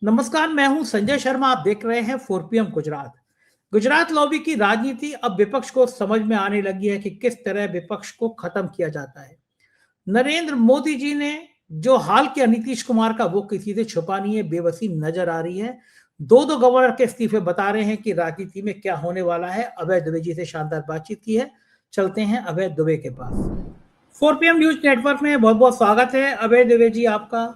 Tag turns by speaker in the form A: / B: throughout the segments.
A: नमस्कार, मैं हूं संजय शर्मा। आप देख रहे हैं 4PM गुजरात। गुजरात लॉबी की राजनीति अब विपक्ष को समझ में आने लगी है कि किस तरह विपक्ष को खत्म किया जाता है। नरेंद्र मोदी जी ने जो हाल किया नीतीश कुमार का, वो किसी से छुपा नहीं है, बेबसी नजर आ रही है। दो दो गवर्नर के इस्तीफे बता रहे हैं कि राजनीति में क्या होने वाला है। अभय दुबे जी से शानदार बातचीत की है, चलते हैं अभय दुबे के पास। 4PM न्यूज नेटवर्क में बहुत बहुत स्वागत है अभय दुबे जी आपका।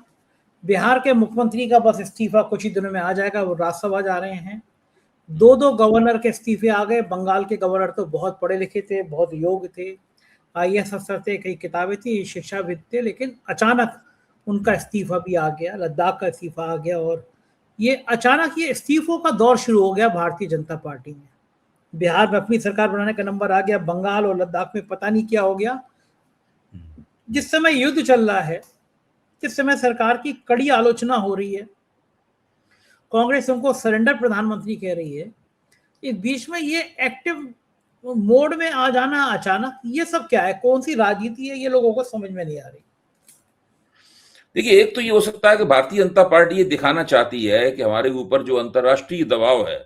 A: बिहार के मुख्यमंत्री का बस इस्तीफा कुछ ही दिनों में आ जाएगा, वो राज्यसभा जा रहे हैं। दो दो गवर्नर के इस्तीफे आ गए। बंगाल के गवर्नर तो बहुत पढ़े लिखे थे, बहुत योग्य थे, IAS अफसर थे, कई किताबें थी, शिक्षाविद थे, लेकिन अचानक उनका इस्तीफा भी आ गया। लद्दाख का इस्तीफा आ गया और ये अचानक ये इस्तीफों का दौर शुरू हो गया भारतीय जनता पार्टी में। बिहार में अपनी सरकार बनाने का नंबर आ गया, बंगाल और लद्दाख में पता नहीं क्या हो गया। जिस समय युद्ध चल रहा है, जिस समय सरकार की कड़ी आलोचना हो रही है, कांग्रेस उनको सरेंडर प्रधानमंत्री कह रही है, इस बीच में ये एक्टिव मोड में आ जाना अचानक, ये सब क्या है? कौन सी राजनीति है? ये लोगों को समझ में नहीं आ रही।
B: देखिए, एक तो ये हो सकता है कि भारतीय जनता पार्टी ये दिखाना चाहती है कि हमारे ऊपर जो अंतर्राष्ट्रीय दबाव है,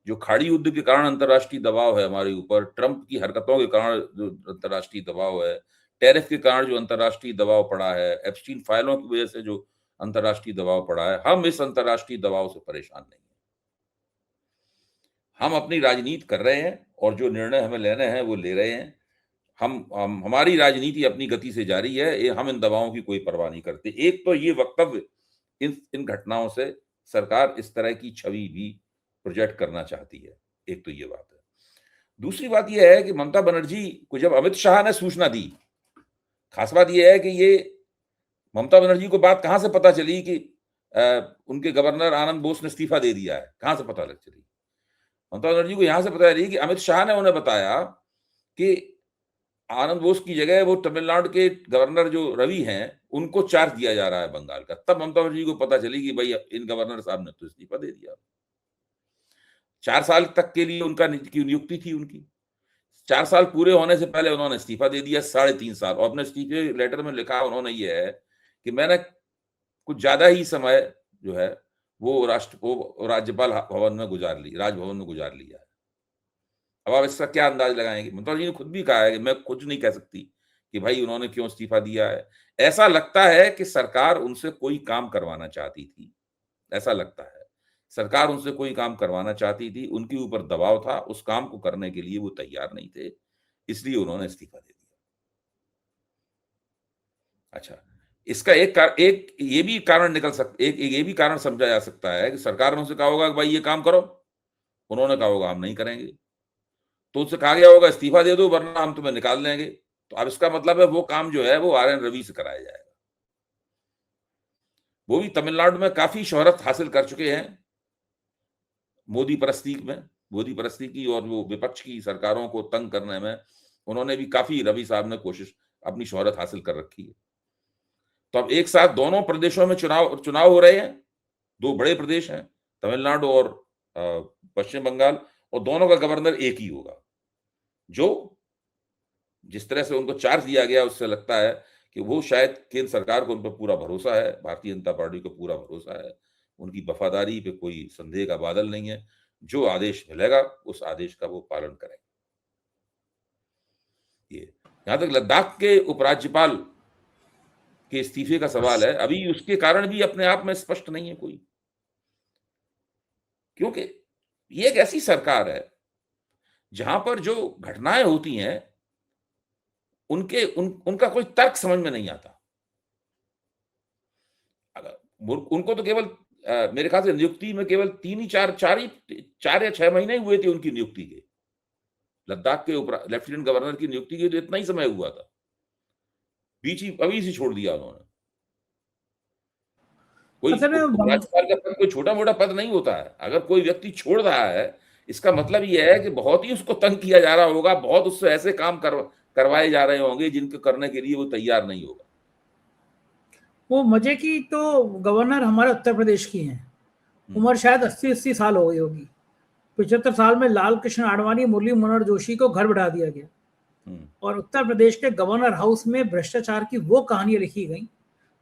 B: जो खाड़ी युद्ध के कारण अंतर्राष्ट्रीय दबाव है हमारे ऊपर, ट्रंप की हरकतों के कारण जो अंतर्राष्ट्रीय दबाव है, टैरिफ के कारण जो अंतर्राष्ट्रीय दबाव पड़ा है, एप्स्टीन फाइलों की वजह से जो अंतर्राष्ट्रीय दबाव पड़ा है, हम इस अंतर्राष्ट्रीय दबाव से परेशान नहीं है। हम अपनी राजनीति कर रहे हैं और जो निर्णय हमें लेने हैं वो ले रहे हैं। हमारी राजनीति अपनी गति से जारी है। हम इन दबावों की कोई परवाह नहीं करते। एक तो ये वक्तव्य, इन घटनाओं से सरकार इस तरह की छवि भी प्रोजेक्ट करना चाहती है। एक तो ये बात है। दूसरी बात यह है कि ममता बनर्जी को जब अमित शाह ने सूचना दी, खास बात यह है कि ये ममता बनर्जी को बात कहां से पता चली कि उनके गवर्नर आनंद बोस ने इस्तीफा दे दिया है? कहां से पता लग चली? ममता बनर्जी को यहां से पता चली कि अमित शाह ने उन्हें बताया कि आनंद बोस की जगह वो तमिलनाडु के गवर्नर जो रवि हैं, उनको चार्ज दिया जा रहा है बंगाल का। तब ममता बनर्जी को पता चली कि भाई इन गवर्नर साहब ने तो इस्तीफा दे दिया। 4 साल तक के लिए उनका नियुक्ति थी उनकी। 4 साल पूरे होने से पहले उन्होंने इस्तीफा दे दिया, 3.5 साल। और अपने इस्तीफे लेटर में लिखा उन्होंने ये है कि मैंने कुछ ज्यादा ही समय जो है वो राज्यपाल भवन में गुजार ली, राजभवन में गुजार लिया है। अब आप इसका क्या अंदाज लगाएंगे? ममता जी ने खुद भी कहा है कि मैं कुछ नहीं कह सकती कि भाई उन्होंने क्यों इस्तीफा दिया है। ऐसा लगता है कि सरकार उनसे कोई काम करवाना चाहती थी। ऐसा लगता है सरकार उनसे कोई काम करवाना चाहती थी, उनके ऊपर दबाव था, उस काम को करने के लिए वो तैयार नहीं थे, इसलिए उन्होंने इस्तीफा दे दिया। अच्छा, इसका एक ये भी कारण ये भी कारण समझा जा सकता है कि सरकार ने उनसे कहा होगा कि भाई ये काम करो, उन्होंने कहा होगा हम नहीं करेंगे, तो उससे कहा गया होगा इस्तीफा दे दो वरना हम तुम्हें निकाल देंगे। तो अब इसका मतलब है वो काम जो है वो RN रवि से कराया जाएगा। वो भी तमिलनाडु में काफी शोहरत हासिल कर चुके हैं मोदी परस्ती की और वो विपक्ष की सरकारों को तंग करने में उन्होंने भी काफी, रवि साहब ने कोशिश अपनी शोहरत हासिल कर रखी है। तो अब एक साथ दोनों प्रदेशों में चुनाव हो रहे हैं। 2 बड़े प्रदेश हैं, तमिलनाडु और पश्चिम बंगाल, और दोनों का गवर्नर एक ही होगा। जो जिस तरह से उनको चार्ज दिया गया उससे लगता है कि वो शायद केंद्र सरकार को उन पर पूरा भरोसा है, भारतीय जनता पार्टी को पूरा भरोसा है, उनकी वफादारी पे कोई संदेह का बादल नहीं है। जो आदेश मिलेगा उस आदेश का वो पालन करेंगे। ये यहां तक लद्दाख के उपराज्यपाल के इस्तीफे का सवाल है, अभी उसके कारण भी अपने आप में स्पष्ट नहीं है कोई, क्योंकि ये एक ऐसी सरकार है जहां पर जो घटनाएं होती हैं उनका कोई तर्क समझ में नहीं आता। उनको तो केवल मेरे ख्याल से नियुक्ति में केवल 4 या 6 महीने हुए थे उनकी नियुक्ति के। लद्दाख के लेफ्टिनेंट गवर्नर की नियुक्ति के तो इतना ही समय हुआ था, अभी से छोड़ दिया उन्होंने। कोई राज्यपाल का पद कोई छोटा मोटा पद नहीं होता है। अगर कोई व्यक्ति छोड़ रहा है, इसका मतलब यह है कि बहुत ही उसको तंग किया जा रहा होगा, बहुत उससे ऐसे काम करवाए जा रहे होंगे जिनको करने के लिए वो तैयार नहीं होगा।
A: वो मजे की तो गवर्नर हमारे उत्तर प्रदेश की हैं, उम्र शायद 80 साल हो गई होगी। 75 साल में लाल कृष्ण आडवाणी, मुरली मनोहर जोशी को घर बैठा दिया गया और उत्तर प्रदेश के गवर्नर हाउस में भ्रष्टाचार की वो कहानियां लिखी गई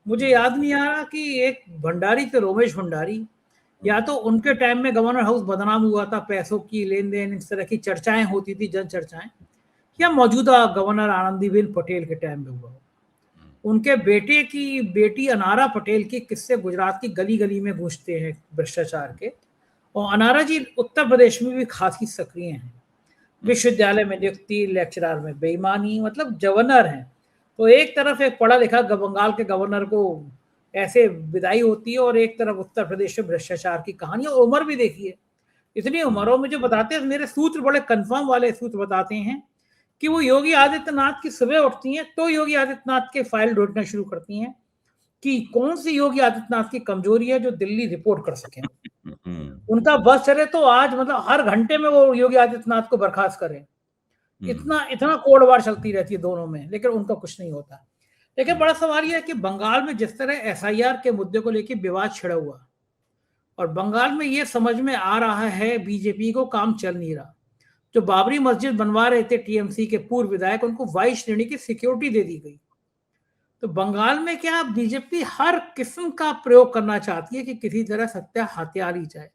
A: मुझे याद नहीं आ रहा कि एक भंडारी थे, रोमेश भंडारी, या तो उनके टाइम में गवर्नर हाउस बदनाम हुआ था, पैसों की लेन देन इस तरह की चर्चाएं होती थी, जन चर्चाएं, या मौजूदा गवर्नर आनंदीबेन पटेल के टाइम में हुआ। उनके बेटे की बेटी अनारा पटेल के किस्से गुजरात की गली गली में गूंजते हैं भ्रष्टाचार के, और अनारा जी उत्तर प्रदेश में भी खासी सक्रिय हैं। विश्वविद्यालय में नियुक्ति, लेक्चरर में बेईमानी, मतलब गवर्नर हैं। तो एक तरफ एक पढ़ा लिखा बंगाल के गवर्नर को ऐसे विदाई होती है, और एक तरफ उत्तर प्रदेश में भ्रष्टाचार की कहानी, और उम्र भी देखिए, इतनी उम्रों में जो बताते हैं, मेरे सूत्र बड़े कंफर्म वाले सूत्र बताते हैं कि वो योगी आदित्यनाथ की सुबह उठती हैं तो योगी आदित्यनाथ के फाइल ढूंढना शुरू करती हैं कि कौन सी योगी आदित्यनाथ की कमजोरी है जो दिल्ली रिपोर्ट कर सके। उनका बस चले तो आज मतलब हर घंटे में वो योगी आदित्यनाथ को बर्खास्त करें। इतना इतना कोड़वार चलती रहती है दोनों में, लेकिन उनका कुछ नहीं होता। लेकिन बड़ा सवाल यह है कि बंगाल में जिस तरह एसआईआर के मुद्दे को लेकर विवाद छिड़ा हुआ, और बंगाल में ये समझ में आ रहा है बीजेपी को काम चल नहीं रहा। जो बाबरी मस्जिद बनवा रहे थे टीएमसी के पूर्व विधायक, उनको वाई श्रेणी की सिक्योरिटी दे दी गई। तो बंगाल में क्या बीजेपी हर किस्म का प्रयोग करना चाहती है कि किसी तरह सत्ता हथियार ही जाए।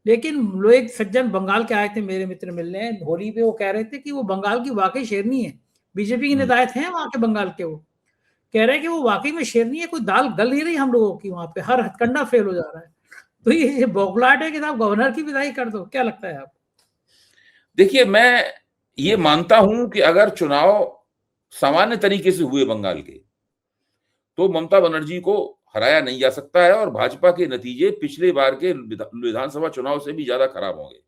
A: लेकिन लोग सज्जन बंगाल के आए थे मेरे मित्र मिलने होली पे, वो कह रहे थे कि वो बंगाल की वाकई शेरनी है। बीजेपी के नेता थे वहां के बंगाल के, वो कह रहे हैं कि वो वाकई में शेरनी है, कोई दाल गल नहीं रही हम लोगों की, वहां पे हर हथकंडा फेल हो जा रहा है। तो ये बौखलाहट है कि साहब गवर्नर की विदाई कर दो, क्या लगता है आप?
B: देखिए, मैं ये मानता हूं कि अगर चुनाव सामान्य तरीके से हुए बंगाल के, तो ममता बनर्जी को हराया नहीं जा सकता है, और भाजपा के नतीजे पिछले बार के विधानसभा चुनाव से भी ज्यादा खराब होंगे।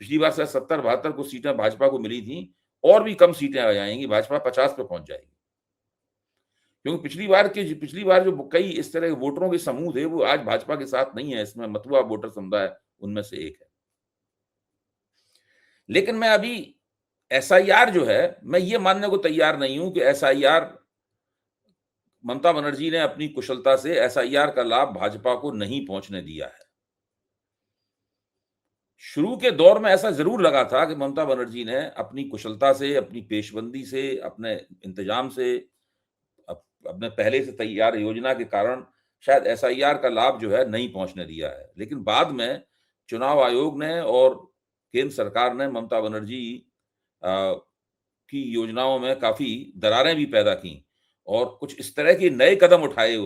B: पिछली बार शायद 70-72 कुछ सीटें भाजपा को मिली थी, और भी कम सीटें आ जाएंगी, भाजपा 50 पे पहुंच जाएगी। क्योंकि पिछली बार जो कई इस तरह के वोटरों के समूह थे, वो आज भाजपा के साथ नहीं है। इसमें मतुआ वोटर समुदाय उनमें से एक है। लेकिन मैं अभी एसआईआर जो है, मैं ये मानने को तैयार नहीं हूं कि एसआईआर, ममता बनर्जी ने अपनी कुशलता से एसआईआर का लाभ भाजपा को नहीं पहुंचने दिया है। शुरू के दौर में ऐसा जरूर लगा था कि ममता बनर्जी ने अपनी कुशलता से, अपनी पेशबंदी से, अपने इंतजाम से, अपने पहले से तैयार योजना के कारण शायद एसआईआर का लाभ जो है नहीं पहुंचने दिया है। लेकिन बाद में चुनाव आयोग ने और केंद्र सरकार ने ममता बनर्जी की योजनाओं में काफी दरारें भी पैदा की, और कुछ इस तरह के नए कदम उठाए,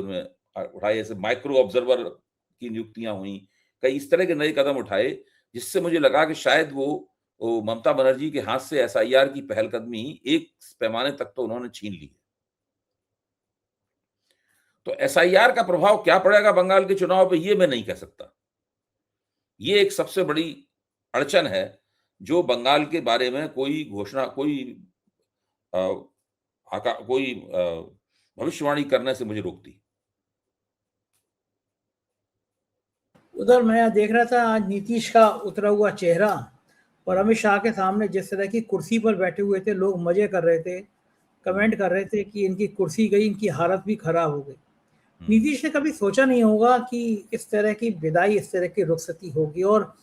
B: जैसे माइक्रो ऑब्जर्वर की नियुक्तियां हुई, कई इस तरह के नए कदम उठाए, जिससे मुझे लगा कि शायद वो ममता बनर्जी के हाथ से एसआईआर की पहलकदमी एक पैमाने तक तो उन्होंने छीन ली। तो एसआईआर का प्रभाव क्या पड़ेगा बंगाल के चुनाव पे, ये मैं नहीं कह सकता। ये एक सबसे बड़ी अड़चन है जो बंगाल के बारे में कोई घोषणा, कोई भविष्यवाणी करने से मुझे रोकती।
A: उधर मैं देख रहा था आज नीतीश का उतरा हुआ चेहरा, और अमित शाह के सामने जिस तरह की कुर्सी पर बैठे हुए थे, लोग मजे कर रहे थे, कमेंट कर रहे थे कि इनकी कुर्सी गई, इनकी हालत भी खराब हो गई। नीतीश ने कभी सोचा नहीं होगा कि इस तरह की विदाई, इस तरह की रुखसती होगी। और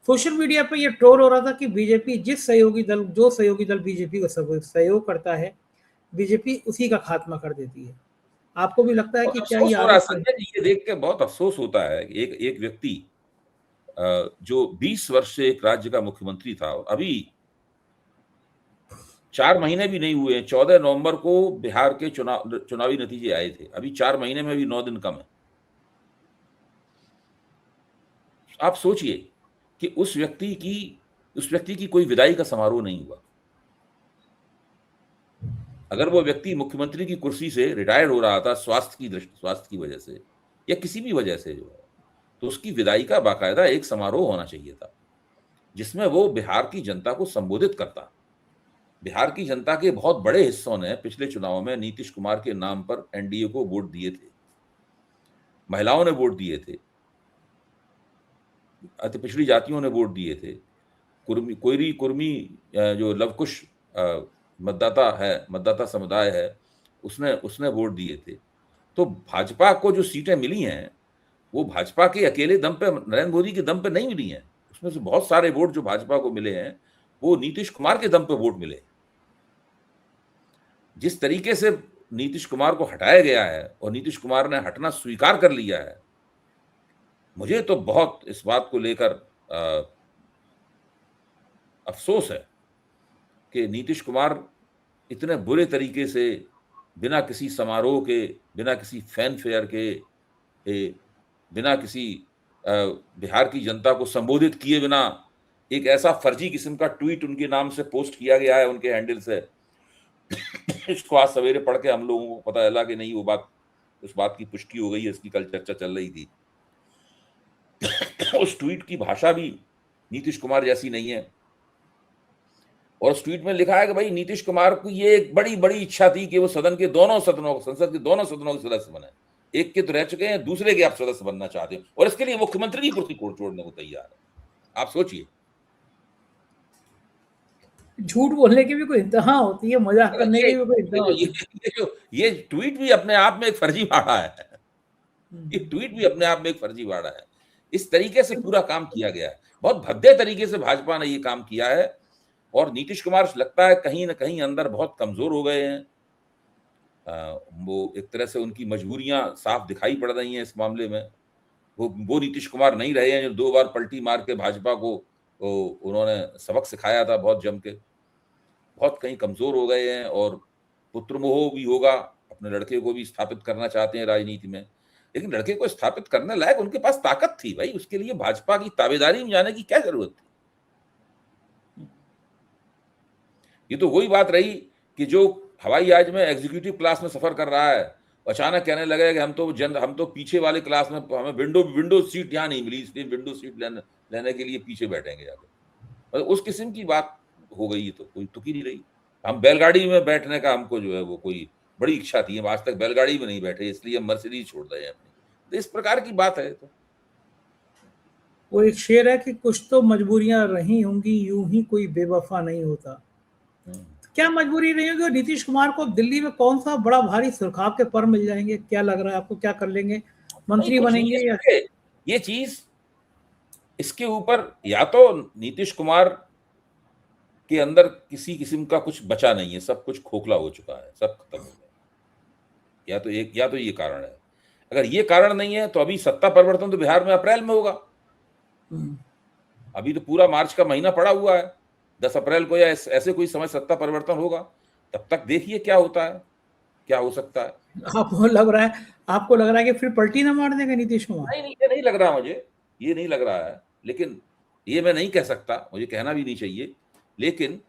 A: सोशल मीडिया पर यह ट्रोल हो रहा था कि बीजेपी जो सहयोगी दल बीजेपी को सहयोग करता है, बीजेपी उसी का खात्मा कर देती है। आपको भी लगता है कि क्या ये
B: अफसोस हो रहा है
A: आदत
B: संजय जी, ये देख के बहुत अफसोस होता है। एक व्यक्ति जो 20 वर्ष से एक राज्य का मुख्यमंत्री था, और अभी 4 महीने भी नहीं हुए, 14 नवंबर को बिहार के चुनावी नतीजे आए थे, अभी 4 महीने में भी 9 दिन कम है। आप सोचिए कि उस व्यक्ति की कोई विदाई का समारोह नहीं हुआ। अगर वो व्यक्ति मुख्यमंत्री की कुर्सी से रिटायर हो रहा था स्वास्थ्य की वजह से या किसी भी वजह से जो है, तो उसकी विदाई का बाकायदा एक समारोह होना चाहिए था, जिसमें वो बिहार की जनता को संबोधित करता। बिहार की जनता के बहुत बड़े हिस्सों ने पिछले चुनाव में नीतीश कुमार के नाम पर एनडीए को वोट दिए थे, महिलाओं ने वोट दिए थे, अति पिछड़ी जातियों ने वोट दिए थे, कुर्मी जो लवकुश मतदाता समुदाय है, उसने वोट दिए थे। तो भाजपा को जो सीटें मिली हैं, वो भाजपा के अकेले दम पे, नरेंद्र मोदी के दम पे नहीं मिली हैं। उसमें से बहुत सारे वोट जो भाजपा को मिले हैं, वो नीतीश कुमार के दम पे वोट मिले। जिस तरीके से नीतीश कुमार को हटाया गया है और नीतीश कुमार ने हटना स्वीकार कर लिया है, मुझे तो बहुत इस बात को लेकर अफसोस है कि नीतीश कुमार इतने बुरे तरीके से बिना किसी समारोह के, बिना किसी फैन फेयर के, बिना किसी बिहार की जनता को संबोधित किए बिना एक ऐसा फर्जी किस्म का ट्वीट उनके नाम से पोस्ट किया गया है, उनके हैंडल से। इसको आज सवेरे पढ़ के हम लोगों को पता चला कि नहीं, वो बात, उस बात की पुष्टि हो गई है, इसकी कल चर्चा चल रही थी। उस ट्वीट की भाषा भी नीतीश कुमार जैसी नहीं है, और उस ट्वीट में लिखा है कि भाई नीतीश कुमार को ये एक बड़ी बड़ी इच्छा थी कि वो सदन के दोनों सदनों, संसद के दोनों सदनों के सदस्य बने। एक के तो रह चुके हैं, दूसरे के आप सदस्य बनना चाहते हैं, और इसके लिए मुख्यमंत्री की कुर्सी छोड़ने को तैयार है। आप सोचिए,
A: झूठ बोलने की भी कोई इंतहा होती है, मजाक करने की भी कोई इंतहा होती है।
B: ये ट्वीट भी अपने आप में एक फर्जीवाड़ा है। ये ट्वीट भी अपने आप में एक फर्जीवाड़ा है। इस तरीके से पूरा काम किया गया है, बहुत भद्दे तरीके से भाजपा ने ये काम किया है, और नीतीश कुमार लगता है कहीं ना कहीं अंदर बहुत कमजोर हो गए हैं। वो एक तरह से उनकी मजबूरियां साफ दिखाई पड़ रही हैं इस मामले में। वो नीतीश कुमार नहीं रहे हैं जो 2 बार पलटी मार के भाजपा को उन्होंने सबक सिखाया था बहुत जम के। बहुत कहीं कमजोर हो गए हैं, और पुत्रमोह भी होगा, अपने लड़के को भी स्थापित करना चाहते हैं राजनीति में, लेकिन लड़के को स्थापित करने लायक उनके पास ताकत थी भाई, उसके लिए भाजपा की ताबेदारी में जाने की क्या जरूरत थी। ये तो वही बात रही कि जो हवाई जहाज में एग्जीक्यूटिव क्लास में सफर कर रहा है, अचानक कहने लगे कि हम तो पीछे वाले क्लास में, हमें विंडो सीट यहाँ नहीं मिली, इसलिए विंडो सीट लेने के लिए पीछे बैठेंगे जाकर। मतलब उस किस्म की बात हो गई, तो कोई तुक ही नहीं रही। हम बैलगाड़ी में बैठने का हमको जो है वो कोई बड़ी इच्छा थी, हम आज तक बैलगाड़ी में नहीं बैठे, इसलिए हम मर्सिडीज छोड़ रहे हैं अपनी। तो इस प्रकार की बात है। तो
A: वो एक शेर है कि कुछ तो मजबूरियां रही होंगी, यूं ही कोई बेवफा नहीं होता। क्या मजबूरी रही होगी? और नीतीश कुमार को दिल्ली में कौन सा बड़ा भारी सुरखाव के पर मिल जाएंगे? क्या लग रहा है आपको, क्या कर लेंगे? मंत्री बनेंगे या
B: ये चीज, इसके ऊपर या तो नीतीश कुमार के अंदर किसी किस्म का कुछ बचा नहीं है, सब कुछ खोखला हो चुका है, सब खत्म हो गया। या तो ये कारण है। अगर ये कारण नहीं है तो अभी सत्ता परिवर्तन तो बिहार में अप्रैल में होगा। अभी तो पूरा मार्च का महीना पड़ा हुआ है, 10 अप्रैल को या ऐसे कोई समय सत्ता परिवर्तन होगा। तब तक देखिए क्या होता है, क्या हो सकता है।
A: आपको लग रहा है कि फिर पलटी ना मार देंगे नीतीश कुमार?
B: नहीं, ये नहीं लग रहा मुझे, ये नहीं लग रहा है, लेकिन ये मैं नहीं कह सकता, मुझे कहना भी नहीं चाहिए। लेकिन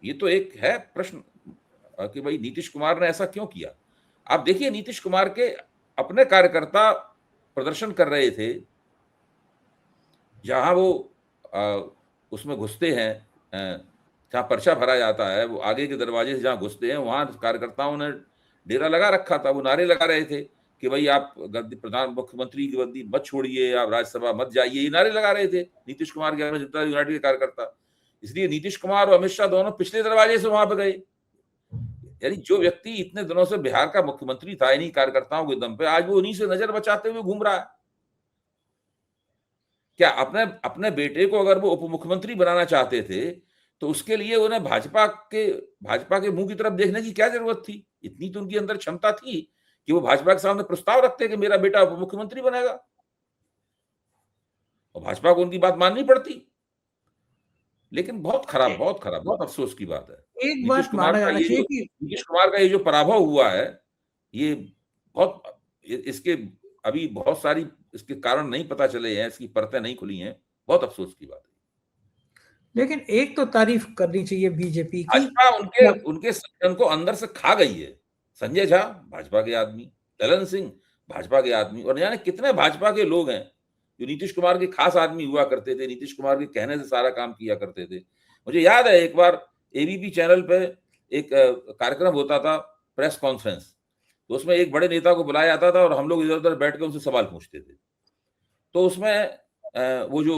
B: ये तो एक है प्रश्न कि भाई नीतीश कुमार ने ऐसा क्यों किया। आप देखिए, नीतीश कुमार के अपने कार्यकर्ता प्रदर्शन कर रहे थे, जहां वो उसमें घुसते हैं, जहां पर्चा भरा जाता है, वो आगे के दरवाजे से जहां घुसते हैं, वहां कार्यकर्ताओं ने डेरा लगा रखा था। वो नारे लगा रहे थे कि भाई आप मुख्यमंत्री की गद्दी मत छोड़िए, आप राज्यसभा मत जाइए, ये नारे लगा रहे थे नीतीश कुमार के जनता यूनाइटेड के कार्यकर्ता। इसलिए नीतीश कुमार और अमित शाह दोनों पिछले दरवाजे से वहां पर गए। यानी जो व्यक्ति इतने दिनों से बिहार का मुख्यमंत्री था इन्हीं कार्यकर्ताओं के दम पे, आज वो उन्हीं से नजर बचाते हुए घूम रहा है। क्या अपने बेटे को अगर वो उप मुख्यमंत्री बनाना चाहते थे तो उसके लिए उन्हें भाजपा के मुंह की तरफ देखने की क्या जरूरत थी? इतनी तो उनके अंदर क्षमता थी कि वो भाजपा के सामने प्रस्ताव रखते कि मेरा बेटा उप मुख्यमंत्री बनेगा, और भाजपा को उनकी बात माननी पड़ती। लेकिन बहुत खराब, बहुत अफसोस की बात है।
A: एक बात माना जाना चाहिए कि
B: नीतीश कुमार का ये जो पराभव हुआ है, ये बहुत, इसके अभी बहुत सारी इसके कारण नहीं पता चले हैं, इसकी परतें नहीं खुली हैं। बहुत अफसोस की बात है।
A: लेकिन एक तो तारीफ करनी चाहिए बीजेपी की,
B: भाजपा उनके संगठन को अंदर से खा गई है। संजय झा भाजपा के आदमी, ललन सिंह भाजपा के आदमी, और जाने कितने भाजपा के लोग हैं जो नीतीश कुमार के खास आदमी हुआ करते थे, नीतीश कुमार के कहने से सारा काम किया करते थे। मुझे याद है एक बार एबीपी चैनल पे एक कार्यक्रम होता था, प्रेस कॉन्फ्रेंस, तो उसमें एक बड़े नेता को बुलाया जाता था और हम लोग इधर उधर बैठ के उनसे सवाल पूछते थे। तो उसमें वो जो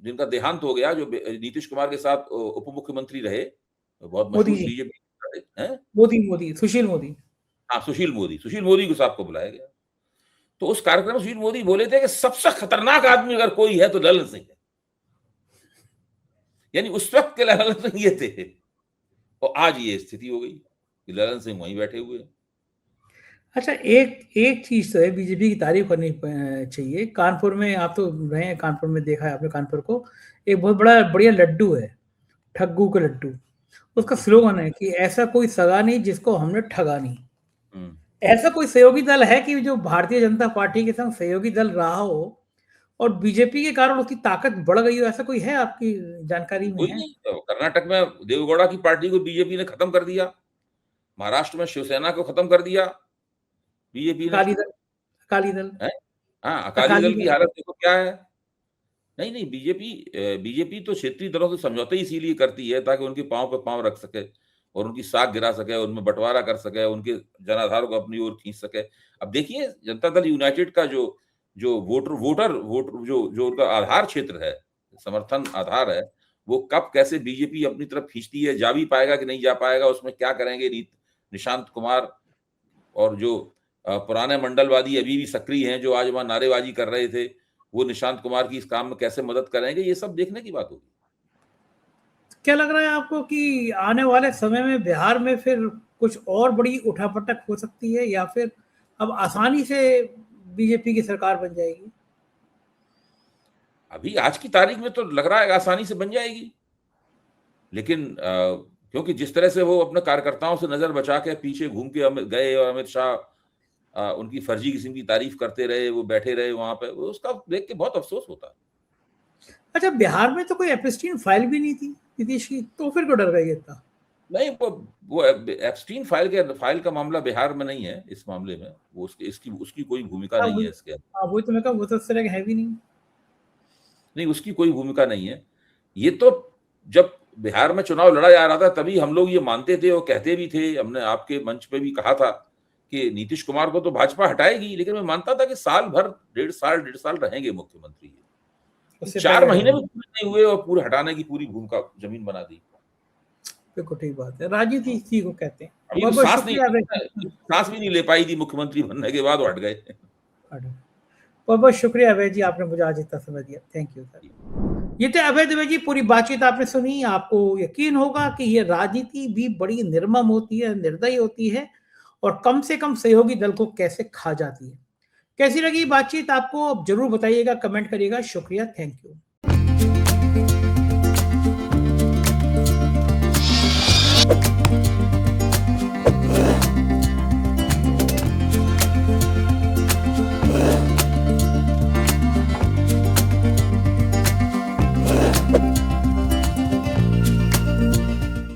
B: जिनका देहांत हो गया, जो नीतीश कुमार के साथ उप मुख्यमंत्री रहे, बहुत मशहूर बीजेपी,
A: सुशील मोदी।
B: हाँ, सुशील मोदी को साहब को बुलाया गया। तो उस कार्यक्रम में सुशील मोदी बोले थे कि सबसे खतरनाक आदमी अगर कोई है तो ललन सिंह है। यानी उस वक्त के ललन सिंह ये थे, और आज ये स्थिति हो गई। कि ललन सिंह वहीं बैठे हुए हैं।
A: अच्छा, एक एक चीज तो है, बीजेपी की तारीफ करनी चाहिए। कानपुर में आप तो रहे हैं, कानपुर में देखा है आपने कानपुर को, एक बहुत बड़ा बढ़िया लड्डू है, ठग्गू का लड्डू। उसका स्लोगन है कि ऐसा कोई सगा नहीं जिसको हमने ठगा नहीं। ऐसा कोई सहयोगी दल है कि जो भारतीय जनता पार्टी के संग सहयोगी दल रहा हो और बीजेपी के कारण उसकी ताकत बढ़ गई हो, ऐसा कोई है आपकी जानकारी में?
B: कोई
A: है?
B: नहीं। तो कर्नाटक में देवेगौड़ा की पार्टी को बीजेपी ने खत्म कर दिया, महाराष्ट्र में शिवसेना को खत्म कर दिया बीजेपी ने।
A: अकाली दल, अकाली दल,
B: है? हाँ, अकाली
A: अकाली
B: दल की
A: दल।
B: हालत देखो क्या है। नहीं नहीं, बीजेपी तो क्षेत्रीय दलों से समझौते इसीलिए करती है ताकि उनके पांव पे पांव रख सके और उनकी साख गिरा सके, उनमें बंटवारा कर सके, उनके जनाधार को अपनी ओर खींच सके। अब देखिए जनता दल यूनाइटेड का जो जो वोटर जो जो उनका आधार क्षेत्र है, समर्थन आधार है, वो कब कैसे बीजेपी अपनी तरफ खींचती है, जा भी पाएगा कि नहीं जा पाएगा, उसमें क्या करेंगे निशांत कुमार और जो पुराने मंडलवादी अभी भी सक्रिय हैं, जो आज वहां नारेबाजी कर रहे थे, वो निशांत कुमार की इस काम में कैसे मदद करेंगे, ये सब देखने की बात होगी।
A: क्या लग रहा है आपको कि आने वाले समय में बिहार में फिर कुछ और बड़ी उठापटक हो सकती है, या फिर अब आसानी से बीजेपी की सरकार बन जाएगी?
B: अभी आज की तारीख में तो लग रहा है आसानी से बन जाएगी, लेकिन क्योंकि जिस तरह से वो अपने कार्यकर्ताओं से नजर बचा के पीछे घूम के गए और अमित शाह उनकी फर्जी किस्म की तारीफ करते रहे, वो बैठे रहे वहां पे, उसका देख के बहुत अफसोस होता है।
A: अच्छा, बिहार में तो कोई एपस्टीन फाइल भी नहीं थी नीतीश की, तो फिर क्यों डर गए इतना?
B: नहीं, वो एप्स्टीन फाइल का मामला बिहार में नहीं है। इस मामले में वो उसकी कोई भूमिका
A: हाँ,
B: नहीं
A: वही।
B: है इसके अंदर।
A: हाँ, वही तो मैं कहा, वो तो इस तरह का है भी नहीं।
B: नहीं, उसकी कोई भूमिका नहीं है। ये तो जब बिहार में चुनाव लड़ा जा रहा था तभी हम लोग ये मानते थे और कहते भी थे, हमने आपके मंच पे भी कहा था कि नीतीश कुमार को तो भाजपा हटाएगी, लेकिन मैं मानता था कि साल भर, डेढ़ साल रहेंगे मुख्यमंत्री।
A: उससे
B: 4
A: पहले
B: महीने
A: हटाएंगे।
B: भी पूरे नहीं हुए और पूरे हटाने की पूरी भूमिका जमीन बना दी।
A: बिल्कुल ठीक बात है, राजनीति इसी को कहते हैं।
B: अभी
A: बहुत
B: तो
A: बहुत
B: सांस नहीं,
A: शुक्रिया
B: सांस भी नहीं ले पाई थी मुख्यमंत्री बनने के बाद, वो हट गए।
A: बहुत बहुत शुक्रिया अभय जी, आपने मुझे आज इतना समय दिया। Thank you sir. ये थे अभय दुबे जी। पूरी बातचीत आपने सुनी, आपको यकीन होगा कि ये राजनीति भी बड़ी निर्मम होती है, निर्दयी होती है, और कम से कम सहयोगी दल को कैसे खा जाती है। कैसी लगी बातचीत आपको, अब जरूर बताइएगा, कमेंट करिएगा। शुक्रिया, थैंक यू।